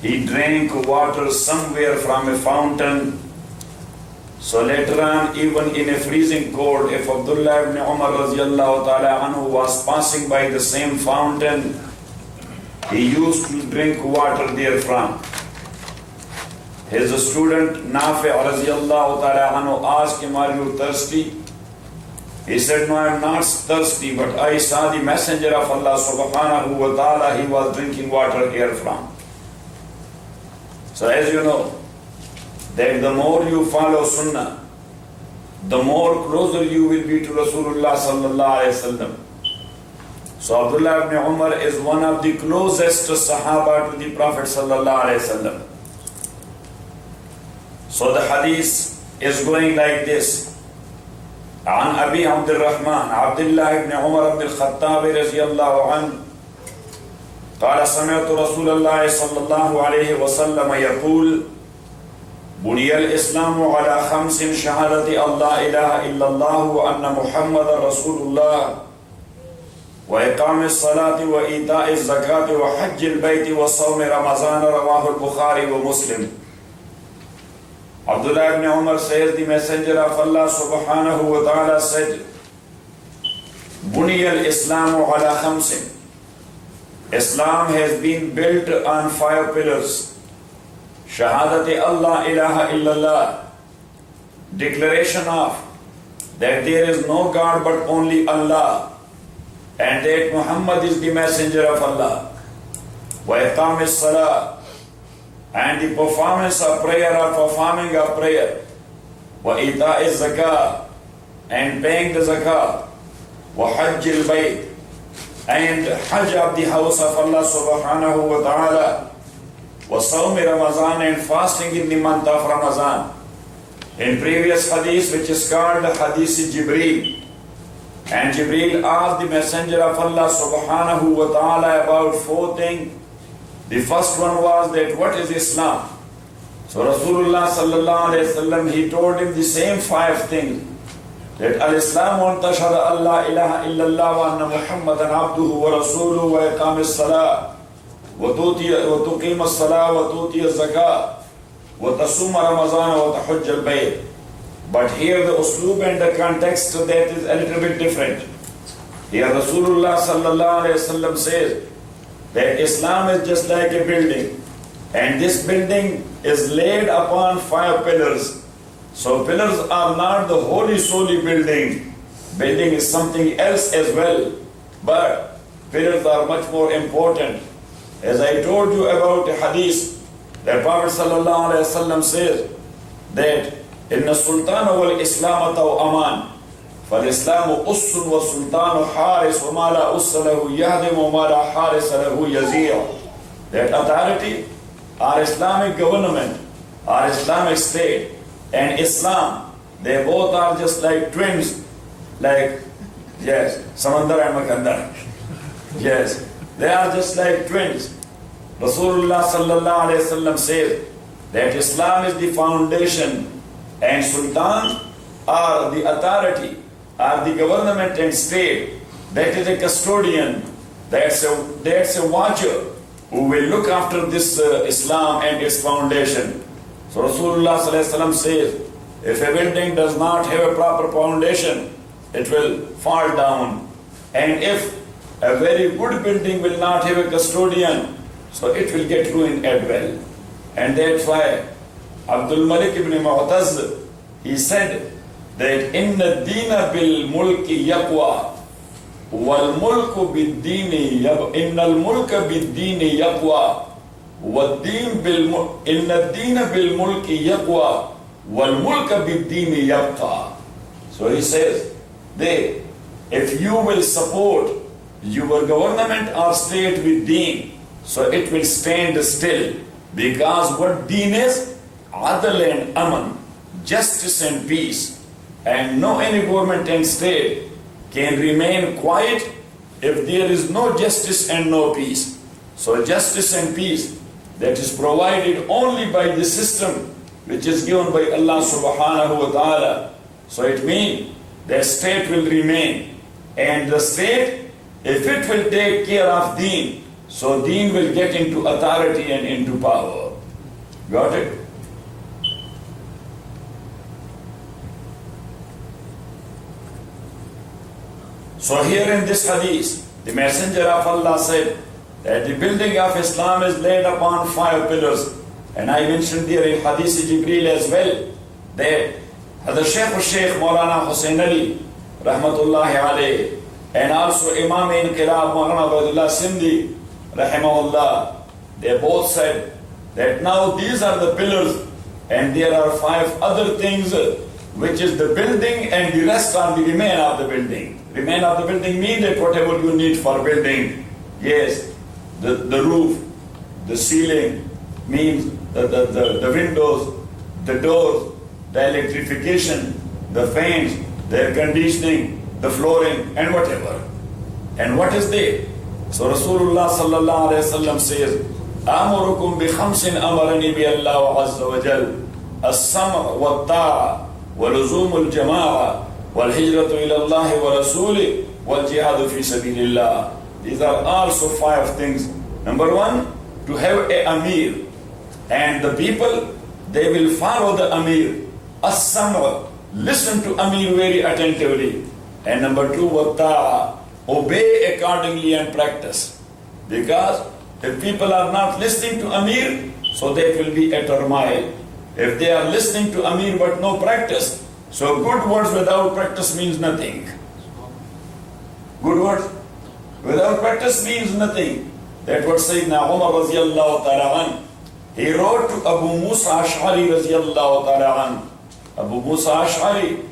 he drank water somewhere from a fountain. So later on, even in a freezing cold, if Abdullah ibn Umar radiallahu ta'ala anhu was passing by the same fountain, he used to drink water therefrom. His student Nafi radiallahu ta'ala anhu asked him, "Are you thirsty?" He said, "No, I am not thirsty, but I saw the Messenger of Allah subhanahu wa ta'ala, he was drinking water herefrom." So as you know, that the more you follow Sunnah, the more closer you will be to Rasulullah sallallahu alayhi wasallam. So Abdullah ibn Umar is one of the closest Sahaba to the Prophet sallallahu alayhi wasallam. So the hadith is going like this. عن أبي عبد الرحمن عبد الله بن عمر بن الخطاب رضي الله عنه قال سمعت رسول الله صلى الله عليه وسلم يقول بني الإسلام على 5 شهادة أن لا إله إلا الله وأن محمد رسول الله وإقام الصلاة وإيتاء الزكاة وحج البيت وصوم رمضان رواه البخاري ومسلم. Abdullah ibn Umar says, the Messenger of Allah subhanahu wa ta'ala said, Buniyal Islamu ala khamsin. Islam has been built on 5 pillars. Shahadati Allah ilaha illallah. Declaration of that there is no God but only Allah, and that Muhammad is the Messenger of Allah. Wa iqamis salah, and the performance of prayer or performing of prayer. Wa ita'iz zakah, and paying the zakah. Wa hajjil bayt, and hajj of the house of Allah subhanahu wa ta'ala. Wa sawmi Ramazan, and fasting in the month of Ramazan. In previous hadith, which is called the hadith Jibreel, and Jibreel asked the Messenger of Allah subhanahu wa ta'ala about 4 things. The first one was that what is Islam? So Rasulullah sallallahu alayhi wasallam, he told him the same 5 things. That al-Islam an tashhada an la ilaha illallah wa anna Muhammadan abduhu wa rasuluhu wa iqam as-salah wa tuqim as-salah wa tuti az-zakah wa tasum Ramazan wa tahujj al-bayt. But here the uslub and the context of that is a little bit different. Here Rasulullah sallallahu alayhi wasallam says that Islam is just like a building, and this building is laid upon 5 pillars. So pillars are not the holy solely building. Building is something else as well, but pillars are much more important. As I told you about the hadith, the Prophet sallallahu alaihi wasallam says that inna sultana wal islam taw aman. فالإسلام أس والسلطان حارس وما لا أس له يهدم وما لا حارس له يزيع. That authority, our Islamic government, our Islamic state, and Islam, they both are just like twins, like, yes, Samandar and Makandar. Yes, they are just like twins. Rasulullah sallallahu alayhi wasallam says that Islam is the foundation, and Sultan are the authority, are the government and state, that is a custodian, that's a watcher who will look after this Islam and its foundation. So Rasulullah sallallahu alaihi wasallam says, if a building does not have a proper foundation, it will fall down. And if a very good building will not have a custodian, so it will get ruined as well. And that's why Abdul Malik ibn Mu'taz, he said that inna ad-deena bil mulki yaqwa wal mulku bid deeni inna al mulka bid deeni yaqwa wad deen bil inna ad-deena bil mulki yaqwa wal mulka bid deeni yabqa. So he says that if you will support your government or state with deen, so it will stand still, because what deen is? Adl and aman, justice and peace. And no any government and state can remain quiet if there is no justice and no peace. So justice and peace, that is provided only by the system which is given by Allah subhanahu wa ta'ala. So it means the state will remain, and the state, if it will take care of deen, so deen will get into authority and into power. Got it? So here in this hadith, the Messenger of Allah said that the building of Islam is laid upon 5 pillars. And I mentioned there in Hadith Jibreel as well that the Shaykh Maulana Hussain Ali Rahmatullahi alayhi and also Imam Inqilab Maulana Abdullah Sindhi Rahimahullah, they both said that now these are the pillars and there are 5 other things which is the building and the rest are the remain of the building. Remain of the building means that whatever you need for building, yes, the roof, the ceiling, means the windows, the doors, the electrification, the fans, the air conditioning, the flooring, and whatever. And what is there? So Rasulullah sallallahu alayhi wa sallam says, أمركم بخمس أمرني بالله عز وجل السمع والطاعة ولزوم الجماعة والهجرة إلى الله ورسوله والجهاد في سبيل الله. These are also 5 things. Number 1, to have a Amir. And the people, they will follow the Amir. As-sam'a, listen to Amir very attentively. And number 2, watta'a, obey accordingly and practice. Because if people are not listening to Amir, so they will be a turmoil. If they are listening to Amir but no practice, so good words without practice means nothing. Good words without practice means nothing. That's what Sayyidina Umar radiallahu ta'ala an, he wrote to Abu Musa Ash'ari radiallahu ta'ala an. Abu Musa Ash'ari,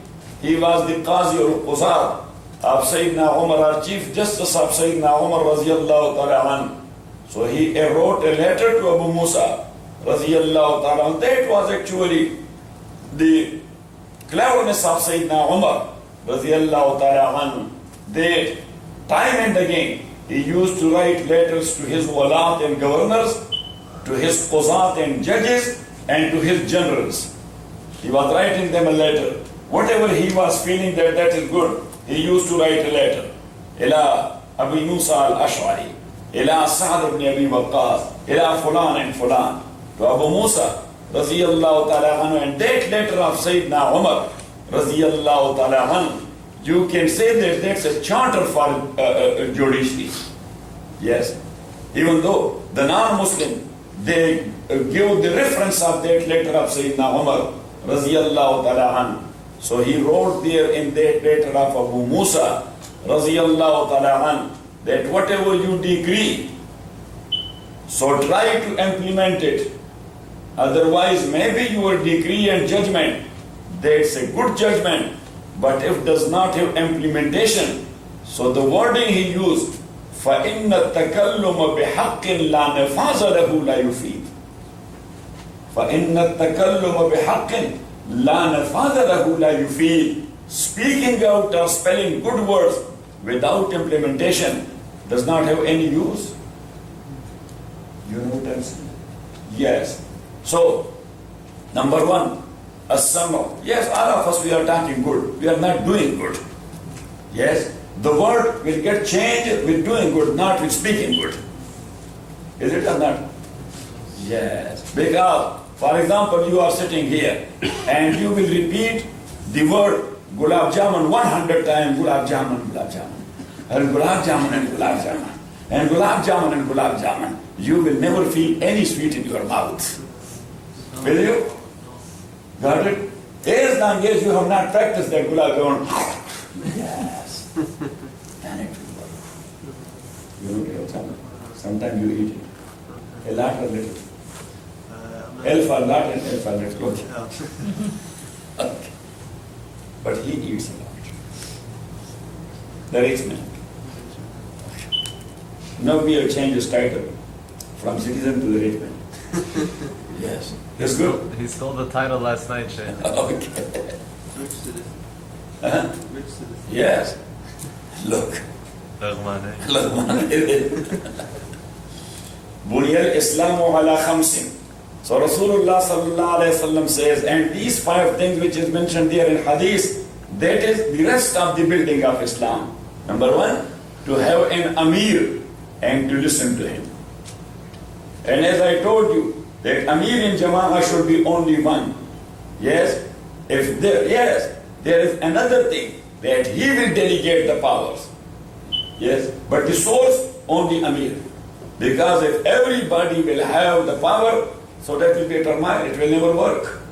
he was the Qazi al-Quzat of Sayyidina Umar, our Chief Justice of Sayyidina Umar radiallahu ta'ala an. So he wrote a letter to Abu Musa radiallahu ta'ala an. That was actually the cleverness of Sayyidina Umar radiallahu ta'ala an. That time and again he used to write letters to his walat and governors, to his quzat and judges, and to his generals. He was writing them a letter. Whatever he was feeling that is good, he used to write a letter. Ila Abu Musa al-Ash'ari, ila Sa'd ibn Abi Waqqas, ila Fulan and Fulan. To Abu Musa radiyallahu ta'ala anhu, and that letter of Sayyidina Umar radiyallahu ta'ala anhu, you can say that that's a charter for judiciary. Yes. Even though the non-Muslim, they give the reference of that letter of Sayyidina Umar radiyallahu ta'ala anhu. So he wrote there in that letter of Abu Musa radiyallahu ta'ala anhu that whatever you decree, so try to implement it. Otherwise, maybe your decree and judgment, that's a good judgment, but if does not have implementation, so the wording he used, فَإِنَّ التَّكَلُّمَ بِحَقٍّ لَا نَفَاذَ لَهُ لَا يُفِيدُ. فَإِنَّ التَّكَلُّمَ بِحَقٍّ لَا نَفَاذَ لَهُ لَا يُفِيدُ. Speaking out or spelling good words without implementation does not have any use. You know what I'm saying? Yes. So, number 1, as-sam'u. Yes, all of us, we are talking good. We are not doing good. Yes, the word will get changed with doing good, not with speaking good. Is it or not? Yes. Because, for example, you are sitting here and you will repeat the word gulab jamun 100 times, gulab jamun, and gulab jamun and gulab jamun, and gulab jamun and gulab jamun. You will never feel any sweet in your mouth. Will you? Got it? As long as you have not practiced that gulab jamun, yes, then it will work. You know gulab jamun. Sometimes you eat it. A lot or little. Elf a lot and elf a little. Okay. But he eats a lot. The rich man. Now we have changed his title from citizen to the rich man. Yes. It's good. He stole the title last night, Shaykh. Okay. Rich citizen. Uh-huh. Rich citizen. Yes. Look. Buniyal Islamu ala khamsin. So Rasulullah sallallahu alayhi wa sallam says, and these 5 things which is mentioned there in hadith, that is the rest of the building of Islam. Number 1, to have an Amir and to listen to him. And as I told you, that Amir in Jama'ah should be only one. Yes? There is another thing, that he will delegate the powers. Yes? But the source, only Amir. Because if everybody will have the power, so that will be a turmoil, it will never work.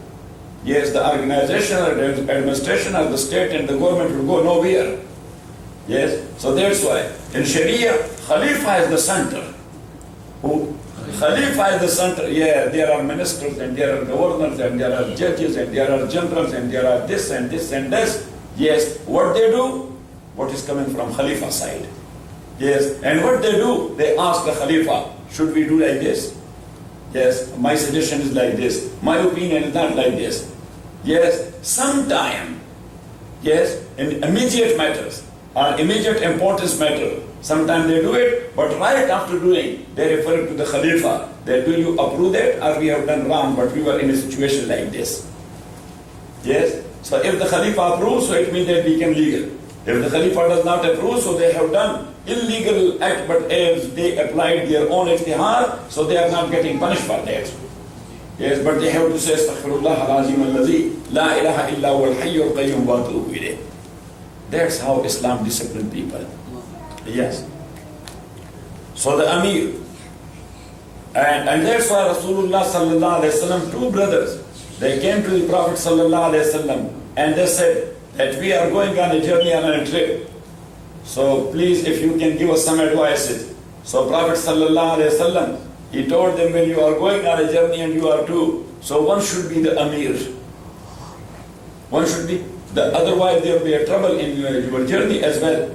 Yes, the organization or the administration of the state and the government will go nowhere. Yes? So that's why in Sharia, Khalifa is the center. Who? Khalifa is the center. Yeah, there are ministers and there are governors and there are judges and there are generals and there are this and this and this. Yes, what they do? What is coming from Khalifa side. Yes, and what they do? They ask the Khalifa, should we do like this? Yes, my suggestion is like this. My opinion is not like this. Yes, sometime, yes, in immediate matters or immediate importance matter, sometimes they do it, but right after doing, they refer to the Khalifa, that will you approve that or we have done wrong, but we were in a situation like this. Yes, so if the Khalifa approves, so it means they become legal. If the Khalifa does not approve, so they have done illegal act, but as they applied their own ijtihad, so they are not getting punished for that. Yes, but they have to say, Astaghfirullah al-Azim al-Lazi, La ilaha illa huwa al-Hayyu al-Qayyum wa atubu ilayh. That's how Islam disciplines people. Yes. So the Amir, and that's why Rasulullah sallallahu alayhi wa sallam, two brothers, they came to the Prophet sallallahu alayhi wa sallam, and they said that we are going on a journey, on a trip. So please, if you can give us some advices. So Prophet sallallahu alayhi wa sallam, he told them, when you are going on a journey and you are two, so one should be the Amir. One should be, otherwise there will be a trouble in your journey as well.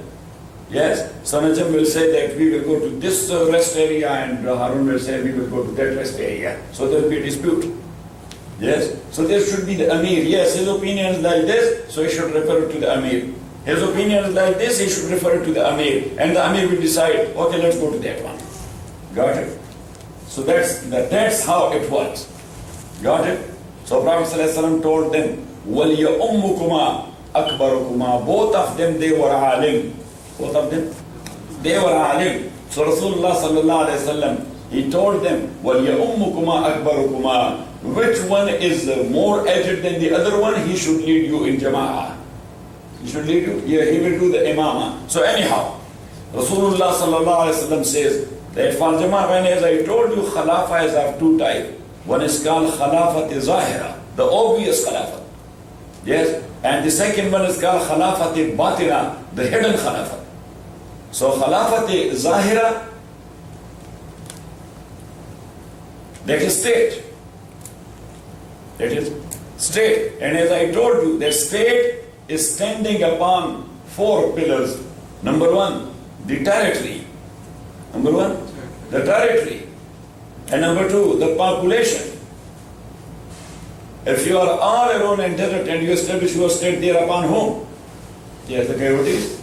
Yes, so Najam will say that we will go to this rest area and Harun will say we will go to that rest area. So there will be a dispute. Yes, so there should be the Amir. Yes, his opinion is like this, so he should refer to the Amir. His opinion is like this, he should refer to the Amir. And the Amir will decide, okay, let's go to that one. Got it? So that's how it works. Got it? So Prophet ﷺ told them, وَلْيَأُمُّكُمَا أَكْبَرُكُمَا. Both of them, they were alim. Both of them, they were alim. So Rasulullah sallallahu alayhi wa sallam, he told them, وَلْيَأُمُّكُمَا أَكْبَرُكُمَا. Which one is more aged than the other one? He should lead you in Jama'ah. He should lead you. Yeah, he will do the imamah. So anyhow, Rasulullah sallallahu alayhi wa sallam says that for Jama'ah, when as I told you, Khalafa is of two types. One is called Khalafat Zahira, the obvious Khalafat. Yes, and the second one is called Khalafat Batina, the hidden Khalafat. So Khalafat Zahira, that is state. That is state. And as I told you, that state is standing upon four pillars. Number one, the territory. Number one, the territory. And number two, the population. If you are all alone in desert and you establish your state there upon whom? Yes, the coyotes.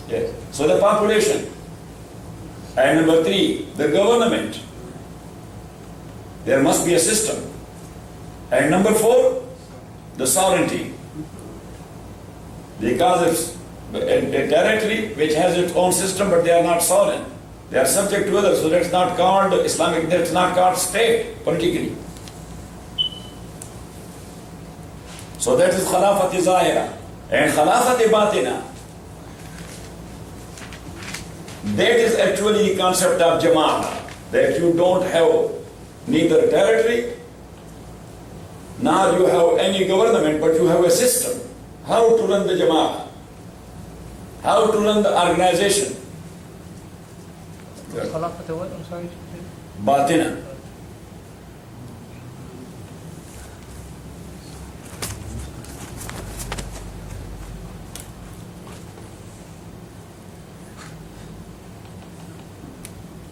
Yes. So the population. And number three, the government. There must be a system. And number four, the sovereignty. Because it's a territory which has its own system, but they are not sovereign. They are subject to others, so that's not called Islamic, that's not called state, politically. So that is Khalafat Zahira. And Khalafat Batina, that is actually the concept of Jama'ah, that you don't have neither territory, nor you have any government, but you have a system. How to run the Jama'ah, how to run the organization. Khalafat what? I'm sorry. Batina.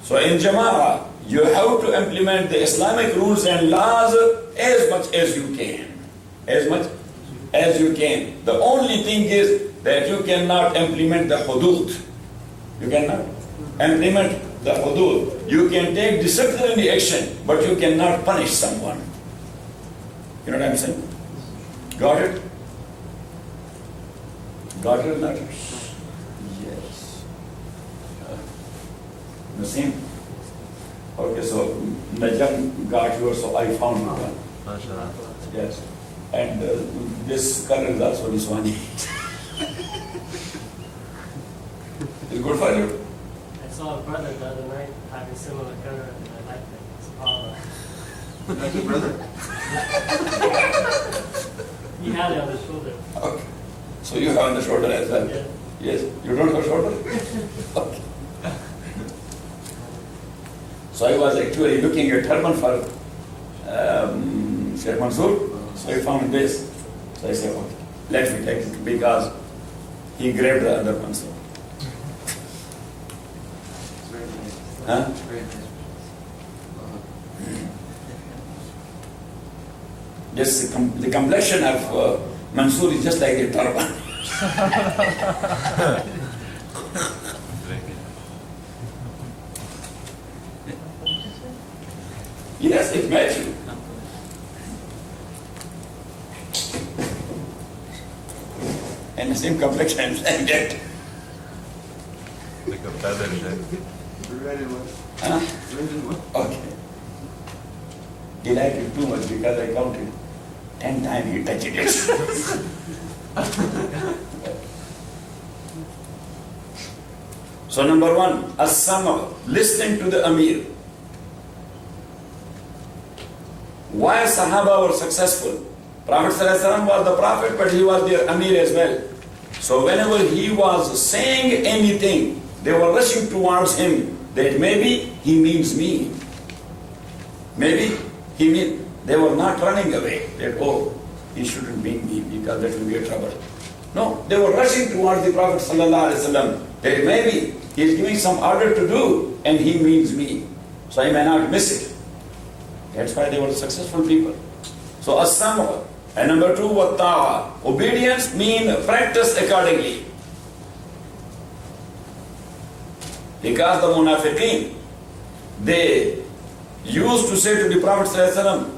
So in Jama'ah, you have to implement the Islamic rules and laws as much as you can. As much as you can. The only thing is that you cannot implement the hudud. You cannot implement the hudud. You can take disciplinary action, but you cannot punish someone. You know what I'm saying? Got it? Got it or not? Yes. The same. Okay, so Najam got yours, so I found one. MashaAllah. Yes. And this color is also Niswani. It's good for you. I saw a brother the other night having similar color and I liked it. SubhanAllah. That's your brother? He had it on his shoulder. Okay. So you have on the shoulder as well? Yeah. Yes. You don't have shoulder? Okay. So I was actually looking at turban for Sheikh Mansoor. So I found this. So I said, okay, let me take it because he grabbed the other one. So. It's very nice. Huh? Very nice. Just the complexion of Mansoor is just like a turban. Yes, it matches you. And the same complexion like that. Like a feather in Red and what? Huh? Red and what? Okay. He liked it too much because I counted 10 times he touched it. So number one, as-sama, listening to the Amir. Why Sahaba were successful? Prophet ﷺ was the Prophet, but he was their Amir as well. So whenever he was saying anything, they were rushing towards him that maybe he means me. Maybe he means, they were not running away. That, oh, he shouldn't mean me because that will be a trouble. No, they were rushing towards the Prophet ﷺ that maybe he is giving some order to do and he means me. So I may not miss it. That's why they were successful people. So as-sama. And number two, wat-ta'a. Obedience means practice accordingly. Because the munafiqeen, they used to say to the Prophet ﷺ,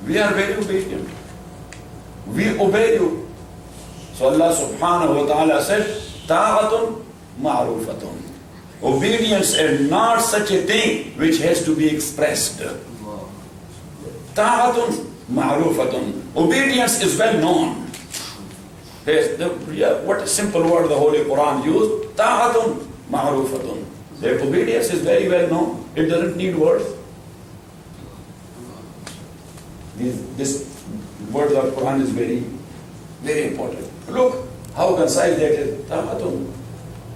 we are very obedient. We obey you. So Allah subhanahu wa ta'ala said, ta'atun ma'rufatun. Obedience is not such a thing which has to be expressed. Ta'atun ma'rufatun. Obedience is well known. What a simple word the Holy Quran used. Ta'atun ma'rufatun. That obedience is very well known. It doesn't need words. This word of Quran is very, very important. Look how concise that is. Ta'atun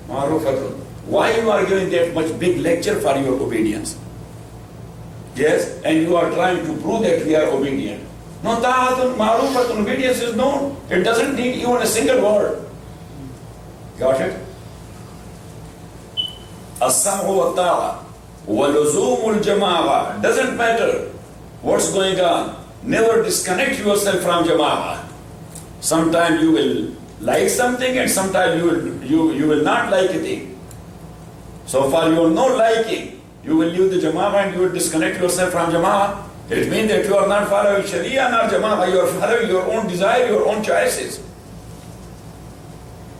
ma'rufatun. Why you are giving that much big lecture for your obedience? Yes, and you are trying to prove that we are obedient. No, ta'atun ma'rufatun, obedience is known. It doesn't need even a single word. Got it? As-sam'u wa-ta'a wa luzumul jama'ah. Doesn't matter what's going on. Never disconnect yourself from jama'ah. Sometimes you will like something and sometimes you will not like a thing. So for your no liking, you will leave the jama'ah and you will disconnect yourself from jama'ah. It means that you are not following Sharia nor jama'ah. You are following your own desire, your own choices.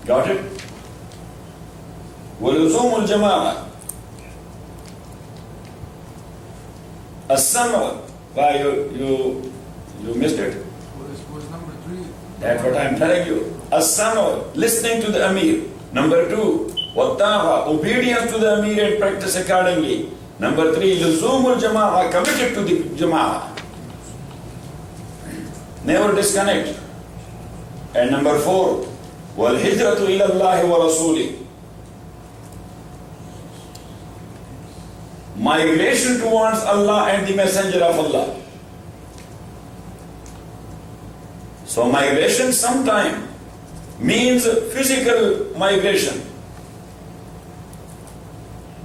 Got it? وَلُزُومُ الْجَمَاعَةِ As-sam'u. Why you missed it? What is number 3? That's what I'm telling you. As-sam'u, listening to the Amir. Number two, wat-ta'a, obedience to the Amir and practice accordingly. Number three, luzumul jama'ah, committed to the jama'ah. Never disconnect. And number four, wal hijratu ila Allah wa rasuli. Migration towards Allah and the Messenger of Allah. So migration sometimes means physical migration.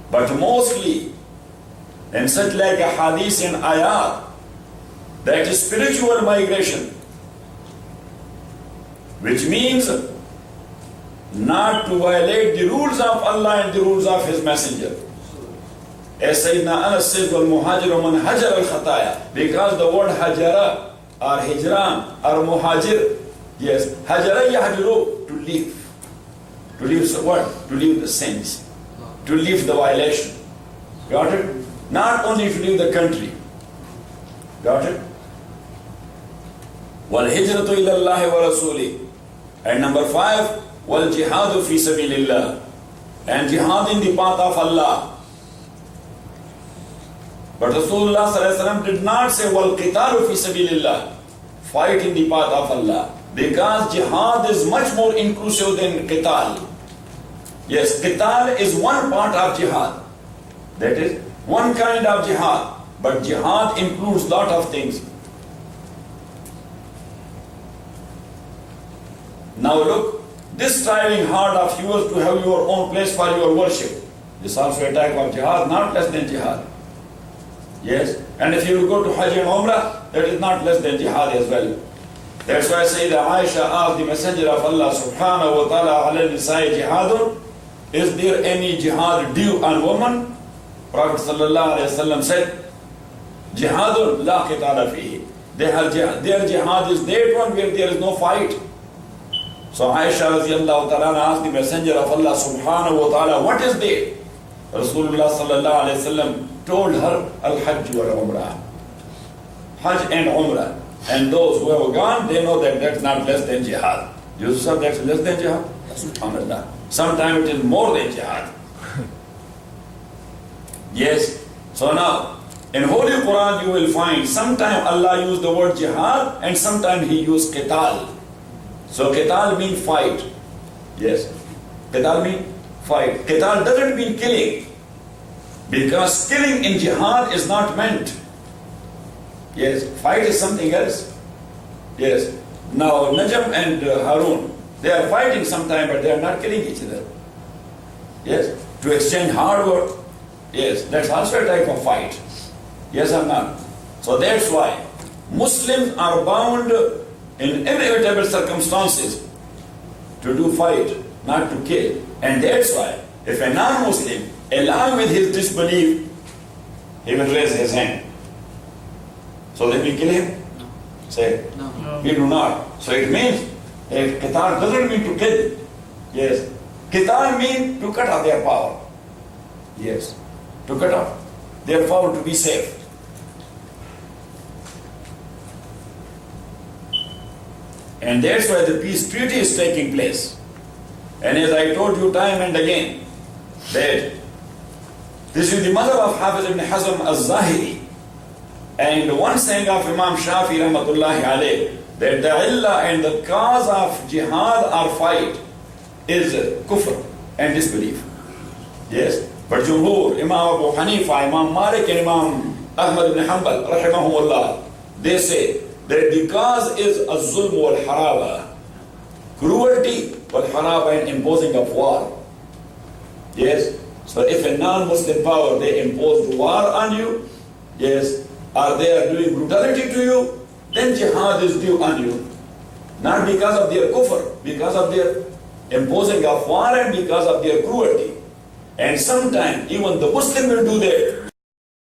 But mostly, and such like a hadith and ayat, that is spiritual migration, which means not to violate the rules of Allah and the rules of His Messenger. As Sayyidina Anas says, وَالْمُهَاجِرُ مَنْ هَجَرَ الْخَطَايَا. Because the word hajara or hijran or muhajir, yes, hajara yahjiru, to leave. To leave the what? To leave the sins. To leave the violation. Got it? not only to leave the country. Got it? وَالْهِجْرَةُ إِلَى اللَّهِ وَرَسُولِهِ. And number 5, وَالْجِهَادُ فِي سَبِيلِ اللَّهِ. And jihad in the path of Allah. But Rasulullah sallallahu alaihi wasallam did not say وَالْقِتَالُ فِي سَبِيلِ اللَّهِ. Fight in the path of Allah. Because jihad is much more inclusive than qital. Yes, qital is one part of jihad. That is one kind of jihad. But jihad includes lot of things. Now look, this striving hard of yours to have your own place for your worship, this is also a type of jihad, not less than jihad. Yes, and if you go to Hajj and Umrah, that is not less than jihad as well. That's why Sayyidah Aisha asked the Messenger of Allah subhanahu wa ta'ala, ala nisai jihadun, is there any jihad due on woman? Prophet sallallahu alayhi wa sallam said, jihadun la qitala fihi. Their jihad is that one where there is no fight. So Aisha radiallahu ta'ala asked the Messenger of Allah subhanahu wa ta'ala, what is that? Rasulullah sallallahu alayhi wa sallam told her, al-hajj wal-umrah. Hajj and umrah. And those who have gone, they know that that's not less than jihad. Yusuf, that's less than jihad? Subhanallah. Sometimes it is more than jihad. Yes. So now, in Holy Quran you will find sometimes Allah used the word jihad and sometimes He used qital. So qital means fight. Yes. Qital means fight. Qital doesn't mean killing. Because killing in jihad is not meant. Yes. Fight is something else. Yes. Now Najm and Harun, they are fighting sometime but they are not killing each other. Yes. To exchange hard work. Yes. That's also a type of fight. Yes or not? So that's why Muslims are bound in inevitable circumstances to do fight, not to kill. And that's why if a non-Muslim, along with his disbelief, he will raise his hand. So then we kill him? Say, No. we do not. So it means qital doesn't mean to kill. Yes. Qital means to cut off their power. Yes. To cut off their power to be safe. And that's why the peace treaty is taking place. And as I told you time and again, that this is the mother of Hafiz ibn Hazm al-Zahiri. And one saying of Imam Shafi rahmatullahi alayh, that the illah and the cause of jihad or fight is kufr and disbelief. Yes. But Jumhur, Imam Abu Hanifa, Imam Malik and Imam Ahmad ibn Hanbal, rahimahumullah, they say that the cause is az-zulm wal-haraba, cruelty wal-haraba and imposing of war. Yes. So if a non-Muslim power, they impose war on you, yes, or they are doing brutality to you, then jihad is due on you. Not because of their kufr, because of their imposing of war and because of their cruelty. And sometimes even the Muslim will do that.